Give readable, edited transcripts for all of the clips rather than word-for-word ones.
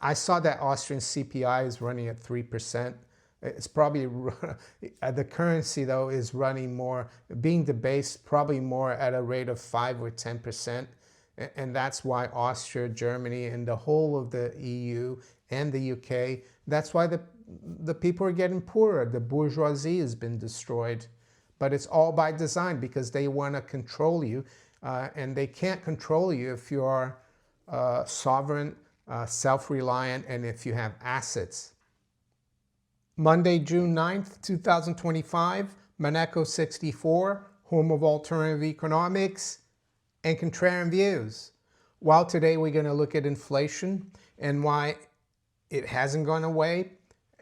I saw that Austrian CPI is running at 3%. It's probably, the currency though is running more, being debased probably more at a rate of 5 or 10%. And that's why Austria, Germany, and the whole of the EU and the UK, that's why the people are getting poorer. The bourgeoisie has been destroyed. But it's all by design because they want to control you. And they can't control you if you are sovereign, self-reliant, and if you have assets. Monday, June 9th, 2025, Maneco 64, home of alternative economics and contrarian views. Well, today we're going to look at inflation and why it hasn't gone away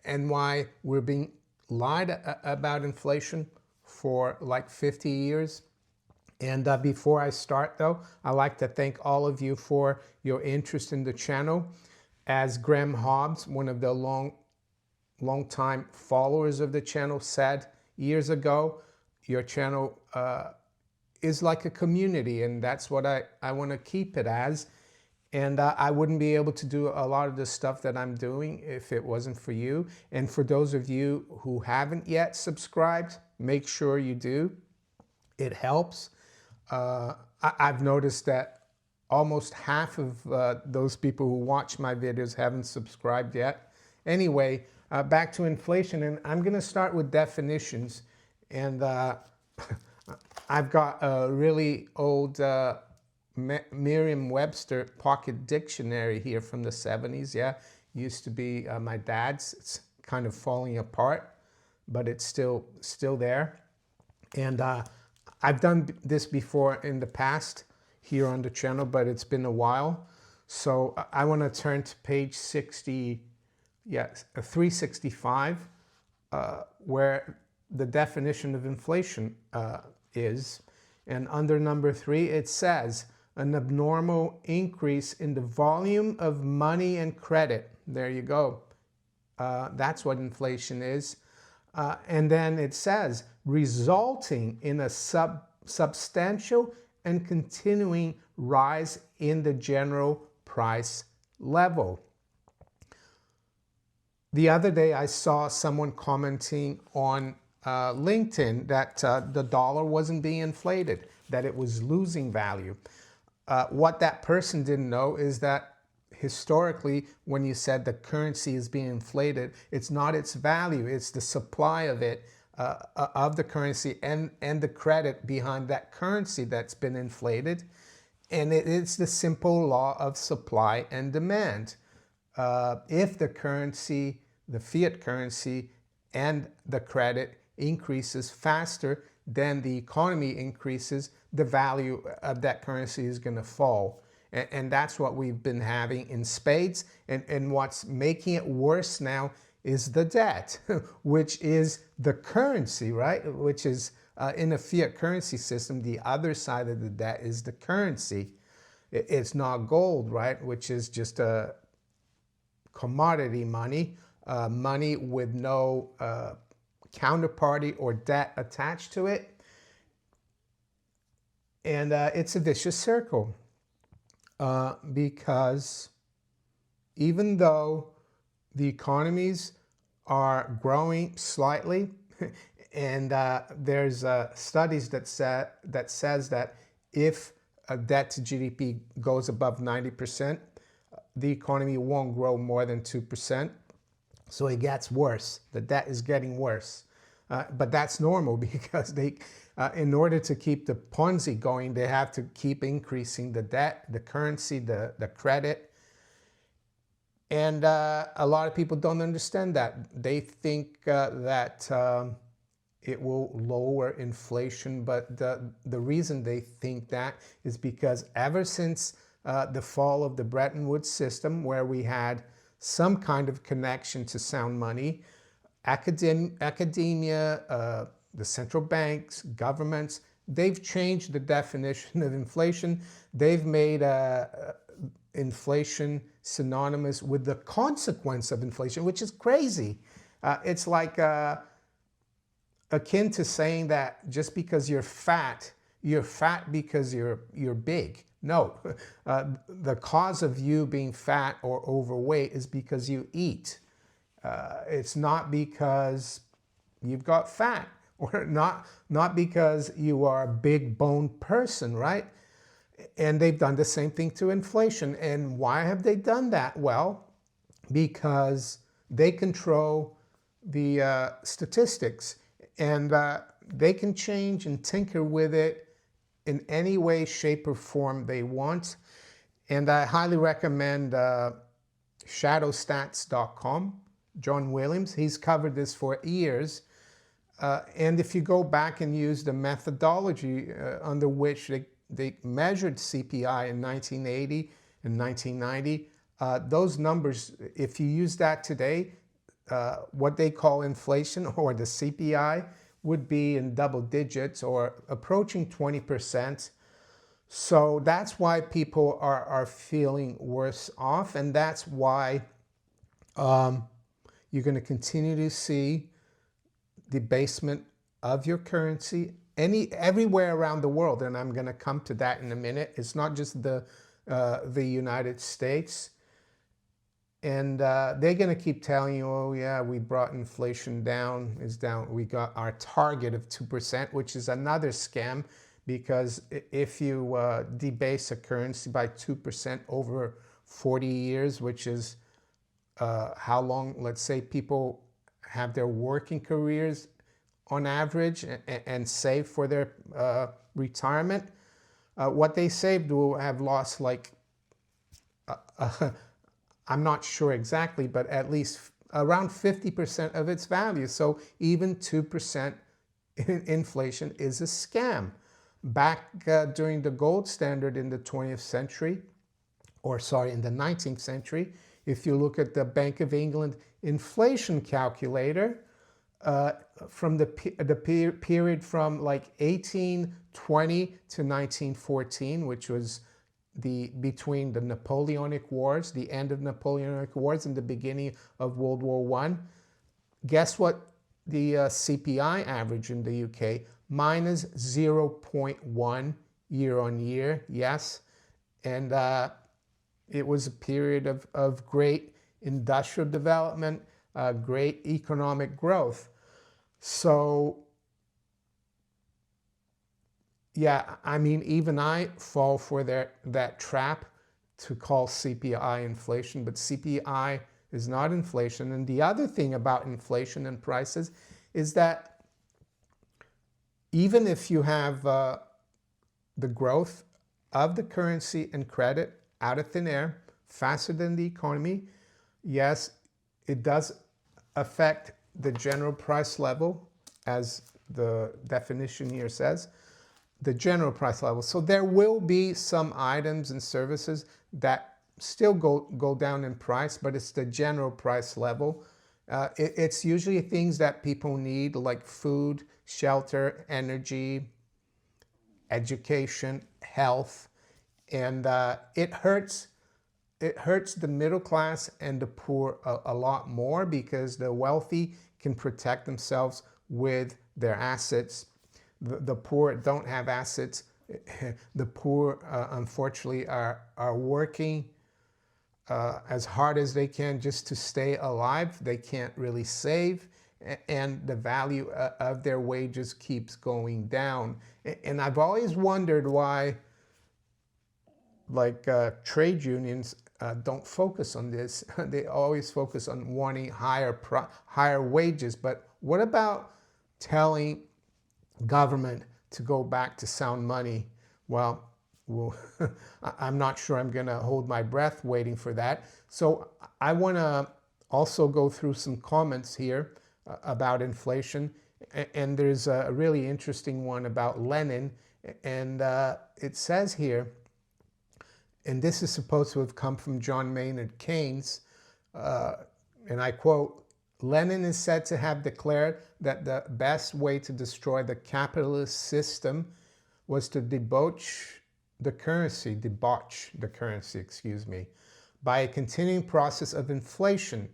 and why we're being lied about inflation for like 50 years. And before I start though, I'd like to thank all of you for your interest in the channel. As Graham Hobbs, one of the long-time followers of the channel, said years ago, your channel is like a community, and that's what I want to keep it as. And I wouldn't be able to do a lot of the stuff that I'm doing if it wasn't for you. And for those of you who haven't yet subscribed, make sure you do. It helps. I've noticed that almost half of those people who watch my videos haven't subscribed yet. Anyway, back to inflation, and I'm going to start with definitions. And I've got a really old Merriam-Webster pocket dictionary here from the 70s. Yeah, used to be my dad's. It's kind of falling apart, but it's still there. And I've done this before in the past here on the channel, but it's been a while. So I want to turn to page 365, where the definition of inflation is. And under number 3, it says, an abnormal increase in the volume of money and credit. There you go. That's what inflation is. And then it says, resulting in a substantial and continuing rise in the general price level. The other day I saw someone commenting on LinkedIn that the dollar wasn't being inflated, that it was losing value. What that person didn't know is that historically, when you said the currency is being inflated, it's not its value, it's the supply of it, of the currency and the credit behind that currency that's been inflated. And it's the simple law of supply and demand. If the currency, the fiat currency and the credit increases faster than the economy increases, the value of that currency is going to fall. And that's what we've been having in spades. And what's making it worse now is the debt, which is the currency, right? Which is in a fiat currency system, the other side of the debt is the currency. It's not gold, right? Which is just a commodity money, money with no counterparty or debt attached to it. And it's a vicious circle because even though the economies are growing slightly, and there's studies that says that if a debt to GDP goes above 90%, the economy won't grow more than 2%. So it gets worse. The debt is getting worse. But that's normal because they, in order to keep the Ponzi going, they have to keep increasing the debt, the currency, the credit. And a lot of people don't understand that. They think that it will lower inflation, but the reason they think that is because ever since the fall of the Bretton Woods system, where we had some kind of connection to sound money, academia, the central banks, governments, they've changed the definition of inflation. They've made inflation synonymous with the consequence of inflation, which is crazy. It's like akin to saying that just because you're fat because you're big, No, the cause of you being fat or overweight is because you eat. It's not because you've got fat, or not because you are a big boned person, right? And they've done the same thing to inflation. And why have they done that? Well, because they control the statistics, and they can change and tinker with it in any way, shape, or form they want. And I highly recommend shadowstats.com. John Williams, he's covered this for years. And if you go back and use the methodology under which they measured CPI in 1980 and 1990, those numbers, if you use that today, what they call inflation, or the CPI, would be in double digits or approaching 20%. So that's why people are feeling worse off, and that's why you're going to continue to see debasement of your currency everywhere around the world, and I'm going to come to that in a minute. It's not just the United States. And they're going to keep telling you, oh yeah, we brought inflation down. It's down. We got our target of 2%, which is another scam, because if you debase a currency by 2% over 40 years, which is how long, let's say, people have their working careers on average and save for their retirement, what they saved will have lost, like, I'm not sure exactly, but at least around 50% of its value. So even 2% inflation is a scam. Back during the gold standard in the 20th century, or sorry, in the 19th century, if you look at the Bank of England inflation calculator, from the period from like 1820 to 1914, which was between the Napoleonic Wars, the end of Napoleonic Wars and the beginning of World War I, guess what the CPI average in the UK? Minus 0.1 year on year, yes. And it was a period of great industrial development, great economic growth. So, yeah, I mean, even I fall for that trap to call CPI inflation, but CPI is not inflation. And the other thing about inflation and prices is that even if you have the growth of the currency and credit out of thin air, faster than the economy, yes, it does affect the general price level, as the definition here says, the general price level. So there will be some items and services that still go down in price, but it's the general price level. It's usually things that people need, like food, shelter, energy, education, health, and it hurts the middle class and the poor a lot more, because the wealthy can protect themselves with their assets. The poor don't have assets. The poor, unfortunately, are working as hard as they can just to stay alive. They can't really save, and the value of their wages keeps going down. And I've always wondered why, like, trade unions don't focus on this. They always focus on wanting higher wages. But what about telling government to go back to sound money? Well, I'm not sure I'm going to hold my breath waiting for that. So I want to also go through some comments here about inflation. And there's a really interesting one about Lenin. And it says here, and this is supposed to have come from John Maynard Keynes, and I quote, Lenin is said to have declared that the best way to destroy the capitalist system was to debauch the currency, by a continuing process of inflation.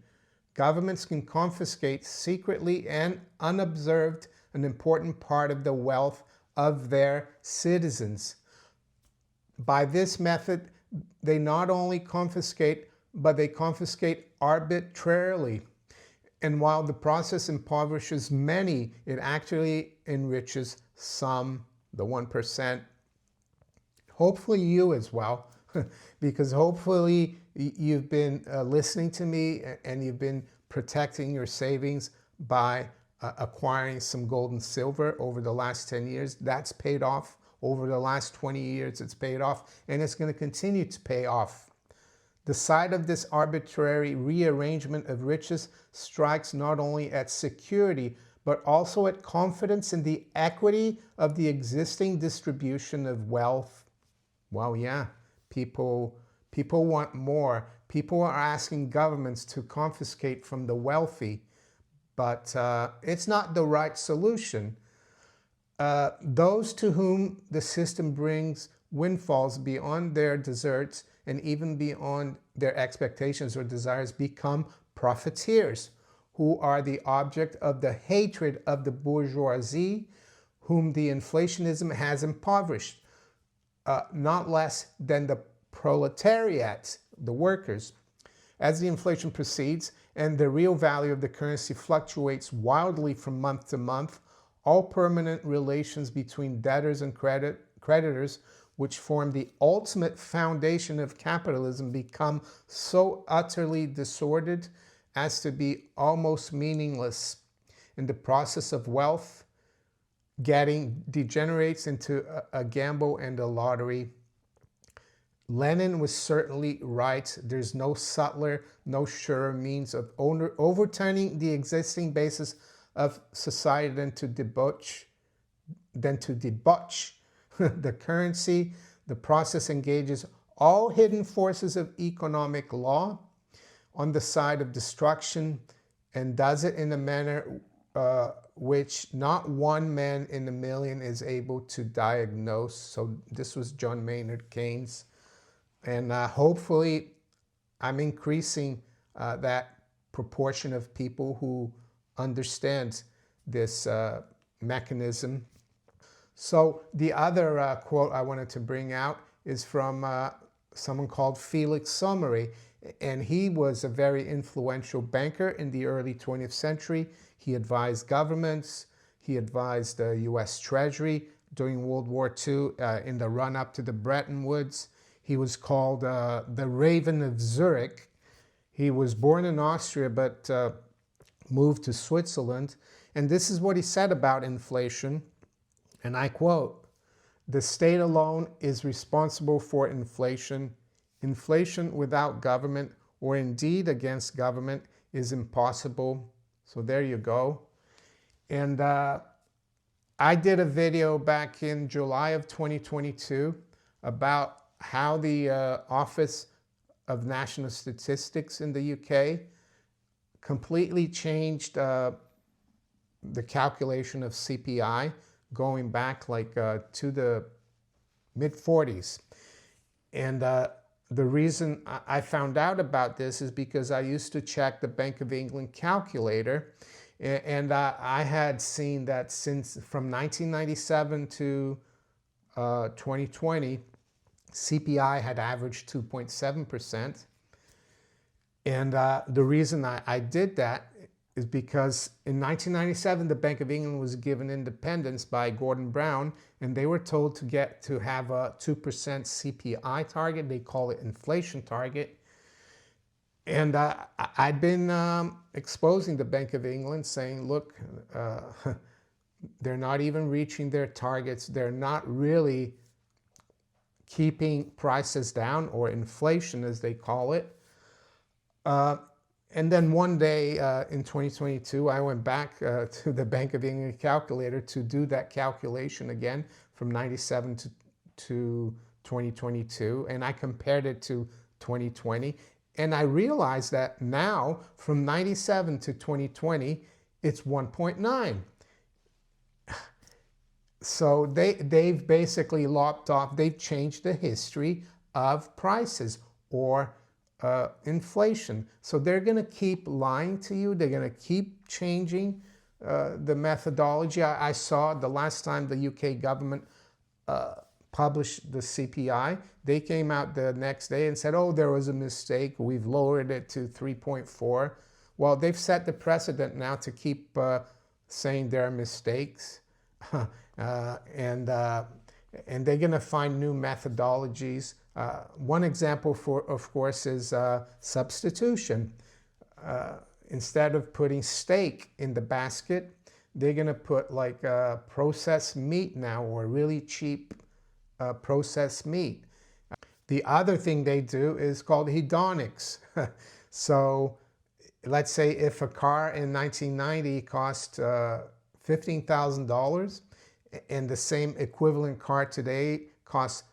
Governments can confiscate secretly and unobserved an important part of the wealth of their citizens. By this method, they not only confiscate, but they confiscate arbitrarily. And while the process impoverishes many, it actually enriches some, the 1%. Hopefully you as well, because hopefully you've been listening to me and you've been protecting your savings by acquiring some gold and silver over the last 10 years. That's paid off. Over the last 20 years, it's paid off, and it's going to continue to pay off. The side of this arbitrary rearrangement of riches strikes not only at security, but also at confidence in the equity of the existing distribution of wealth. Well, yeah, people want more. People are asking governments to confiscate from the wealthy, but it's not the right solution. Those to whom the system brings windfalls beyond their deserts and even beyond their expectations or desires become profiteers, who are the object of the hatred of the bourgeoisie, whom the inflationism has impoverished, not less than the proletariat, the workers. As the inflation proceeds and the real value of the currency fluctuates wildly from month to month, all permanent relations between debtors and creditors, which form the ultimate foundation of capitalism, become so utterly disordered as to be almost meaningless. In the process of wealth getting degenerates into a gamble and a lottery. Lenin was certainly right. There's no subtler, no surer means of overturning the existing basis of society than to debauch the currency. The process engages all hidden forces of economic law on the side of destruction, and does it in a manner which not one man in a million is able to diagnose. So this was John Maynard Keynes. And hopefully I'm increasing that proportion of people who understand this mechanism. So the other quote I wanted to bring out is from someone called Felix Sommery. And he was a very influential banker in the early 20th century. He advised governments. He advised the US Treasury during World War II in the run-up to the Bretton Woods. He was called the Raven of Zurich. He was born in Austria but moved to Switzerland. And this is what he said about inflation. And I quote, "The state alone is responsible for inflation. Inflation without government, or indeed against government, is impossible." So there you go. And I did a video back in July of 2022 about how the Office of National Statistics in the UK completely changed the calculation of CPI, going back like to the mid-40s. And the reason I found out about this is because I used to check the Bank of England calculator, and I had seen that since from 1997 to 2020, CPI had averaged 2.7%. And the reason I did that is because in 1997, the Bank of England was given independence by Gordon Brown, and they were told to have a 2% CPI target. They call it inflation target. And I'd been exposing the Bank of England, saying, look, they're not even reaching their targets. They're not really keeping prices down, or inflation as they call it. And then one day in 2022, I went back to the Bank of England calculator to do that calculation again from 97 to 2022. And I compared it to 2020. And I realized that now from 97 to 2020, it's 1.9. So they've basically lopped off, they've changed the history of prices or inflation. So they're going to keep lying to you. They're going to keep changing the methodology. I saw the last time the UK government published the CPI, they came out the next day and said, oh, there was a mistake. We've lowered it to 3.4. Well, they've set the precedent now to keep saying there are mistakes. And they're going to find new methodologies. One example, of course, is substitution. Instead of putting steak in the basket, they're going to put like processed meat now, or really cheap processed meat. The other thing they do is called hedonics. So let's say if a car in 1990 cost $15,000 and the same equivalent car today costs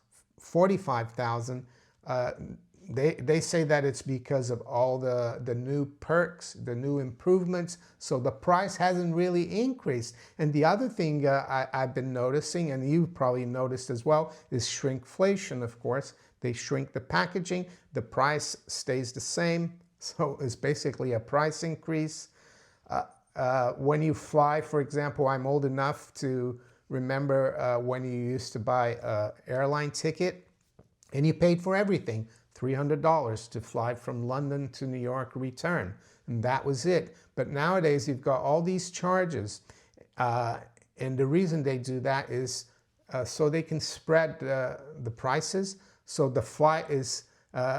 $45,000, they say that it's because of all the new perks, the new improvements, so the price hasn't really increased. And the other thing I've been noticing, and you've probably noticed as well, is shrinkflation, of course. They shrink the packaging, the price stays the same, so it's basically a price increase. When you fly, for example, I'm old enough to remember when you used to buy an airline ticket and you paid for everything. $300 to fly from London to New York return, and that was it. But nowadays you've got all these charges, and the reason they do that is so they can spread the prices, so the flight is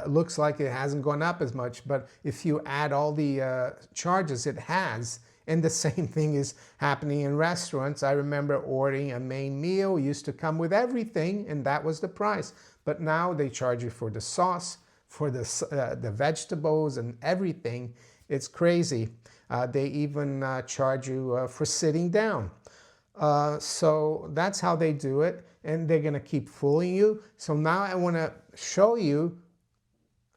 looks like it hasn't gone up as much, but if you add all the charges, it has. And the same thing is happening in restaurants. I remember ordering a main meal, used to come with everything, and that was the price. But now they charge you for the sauce, for the vegetables and everything. It's crazy. They even charge you for sitting down. So that's how they do it, and they're going to keep fooling you. So now I want to show you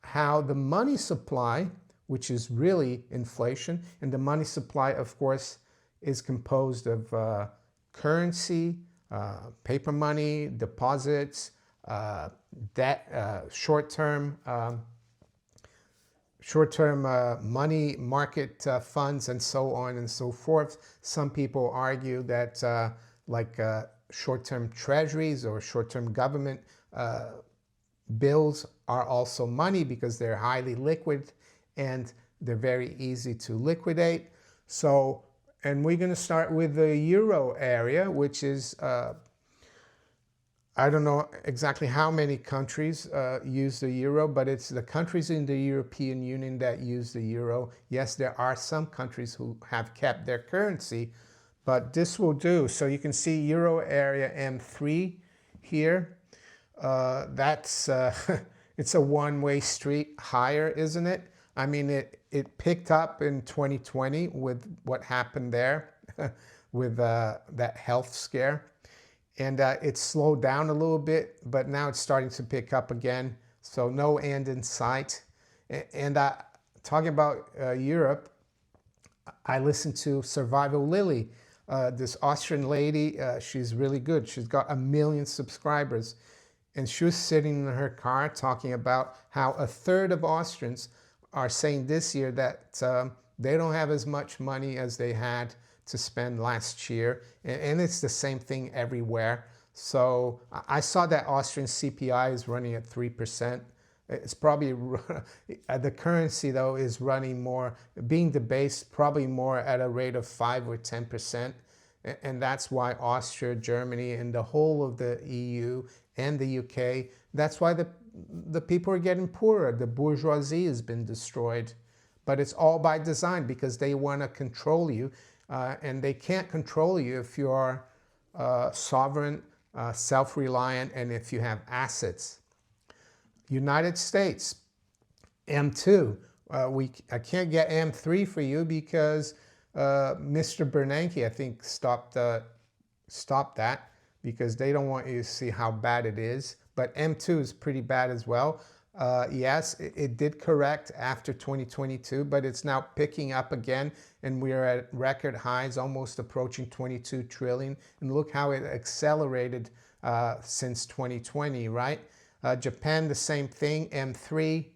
how the money supply, which is really inflation, and the money supply, of course, is composed of currency, paper money, deposits, debt, short-term money market funds, and so on and so forth. Some people argue that short-term treasuries or short-term government bills are also money because they're highly liquid and they're very easy to liquidate. So, and we're going to start with the euro area, which is I don't know exactly how many countries use the euro, but it's the countries in the European Union that use the euro. Yes, there are some countries who have kept their currency, but this will do. So you can see euro area M3 here. That's it's a one-way street higher, isn't it? I mean, it picked up in 2020 with what happened there with that health scare. And it slowed down a little bit, but now it's starting to pick up again. So no end in sight. And talking about Europe, I listened to Survival Lily, this Austrian lady. She's really good. She's got 1 million subscribers. And she was sitting in her car talking about how 1/3 of Austrians are saying this year that they don't have as much money as they had to spend last year, and it's the same thing everywhere. So I saw that Austrian CPI is running at 3%. It's probably, the currency though is running more, being debased probably more at a rate of 5 or 10%. And that's why Austria, Germany, and the whole of the EU and the UK, that's why the people are getting poorer. The bourgeoisie has been destroyed. But it's all by design because they want to control you. And they can't control you if you are sovereign, self-reliant, and if you have assets. United States, M2. I can't get M3 for you because Mr. Bernanke, I think, stopped that because they don't want you to see how bad it is. But M2 is pretty bad as well. Yes, it did correct after 2022, but it's now picking up again, and we are at record highs, almost approaching 22 trillion. And look how it accelerated since 2020, right? Japan, the same thing, M3.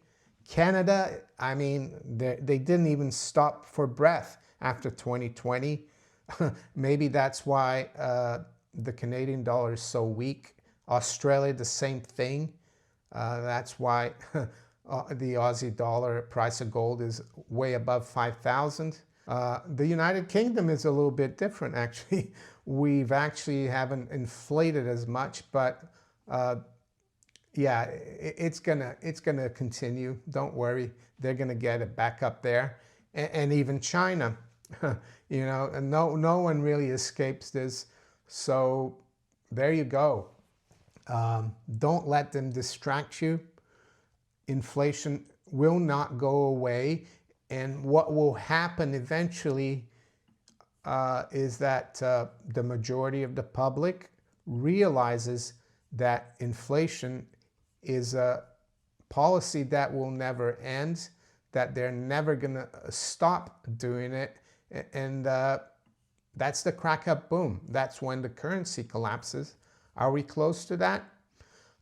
Canada, I mean, they didn't even stop for breath after 2020. Maybe that's why the Canadian dollar is so weak. Australia, the same thing. That's why the Aussie dollar price of gold is way above 5,000. The United Kingdom is a little bit different, actually. We've actually haven't inflated as much, but yeah, it's gonna continue. Don't worry, they're gonna get it back up there, and even China, you know, and no one really escapes this. So there you go. Don't let them distract you. Inflation will not go away, and what will happen eventually is that the majority of the public realizes that inflation is a policy that will never end, that they're never going to stop doing it, and that's the crack up boom. That's when the currency collapses. Are we close to that?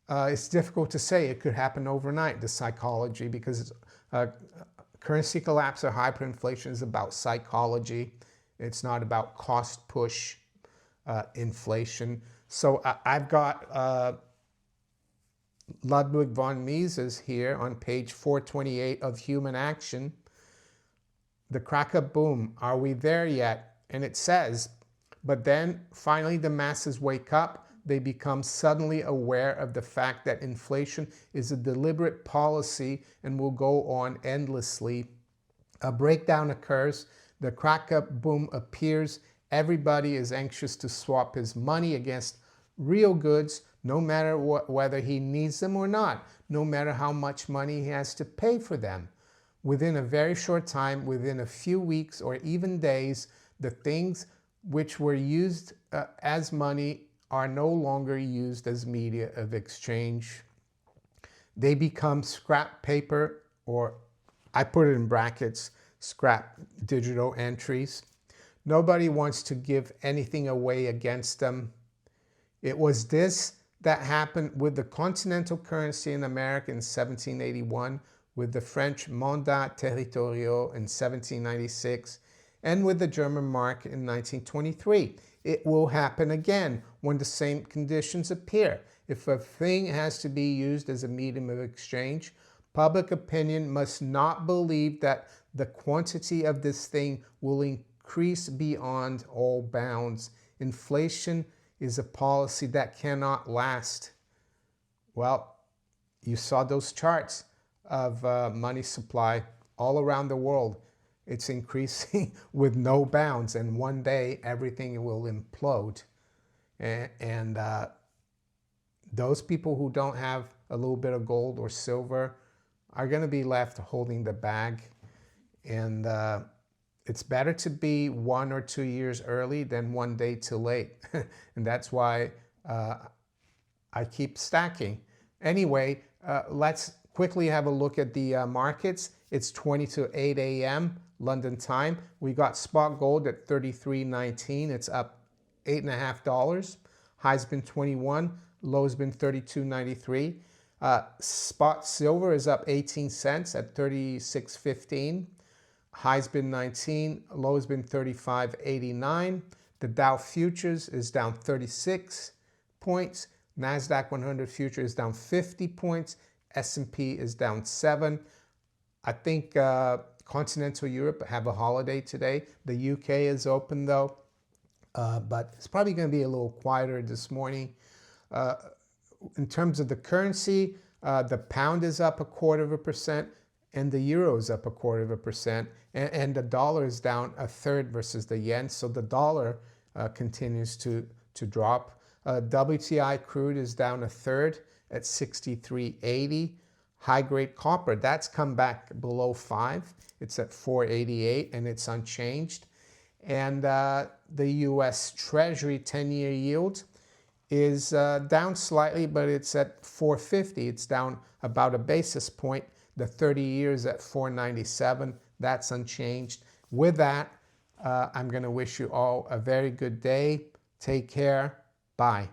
It's difficult to say. It could happen overnight, the psychology, because currency collapse or hyperinflation is about psychology. It's not about cost push inflation. So I've got Ludwig von Mises here on page 428 of Human Action. The crack up boom, are we there yet? And it says, but then finally the masses wake up. They become suddenly aware of the fact that inflation is a deliberate policy and will go on endlessly. A breakdown occurs. The crack up boom appears. Everybody is anxious to swap his money against real goods, no matter whether he needs them or not, no matter how much money he has to pay for them. Within a very short time, within a few weeks or even days, the things which were used as money are no longer used as media of exchange. They become scrap paper, or I put it in brackets, scrap digital entries. Nobody wants to give anything away against them. It was this that happened with the continental currency in America in 1781, with the French mandats territoriaux in 1796, and with the German mark in 1923. It will happen again when the same conditions appear. If a thing has to be used as a medium of exchange, public opinion must not believe that the quantity of this thing will increase beyond all bounds. Inflation is a policy that cannot last. Well, you saw those charts of money supply all around the world. It's increasing with no bounds, and one day everything will implode. And those people who don't have a little bit of gold or silver are going to be left holding the bag. And it's better to be 1 or 2 years early than one day too late. And that's why I keep stacking. Anyway, let's quickly have a look at the markets. It's 20 to 8 a.m. London time. We got spot gold at $33.19. It's up $8.50. High's been 21. Low's been 32.93. Spot silver is up 18 cents at 36.15. High's been 19. Low's been 35.89. The Dow futures is down 36 points. NASDAQ 100 future is down 50 points. S&P is down 7. I think continental Europe have a holiday today. The UK is open though, but it's probably going to be a little quieter this morning. In terms of the currency, the pound is up 0.25%, and the euro is up 0.25%, and the dollar is down 1/3 versus the yen. So the dollar continues to drop. WTI crude is down 1/3 at 63.80. High-grade copper, that's come back below 5. It's at 4.88 and it's unchanged. And the U.S. Treasury 10-year yield is down slightly, but it's at 4.50. It's down about a basis point. The 30 years at 4.97. That's unchanged. With that, I'm going to wish you all a very good day. Take care. Bye.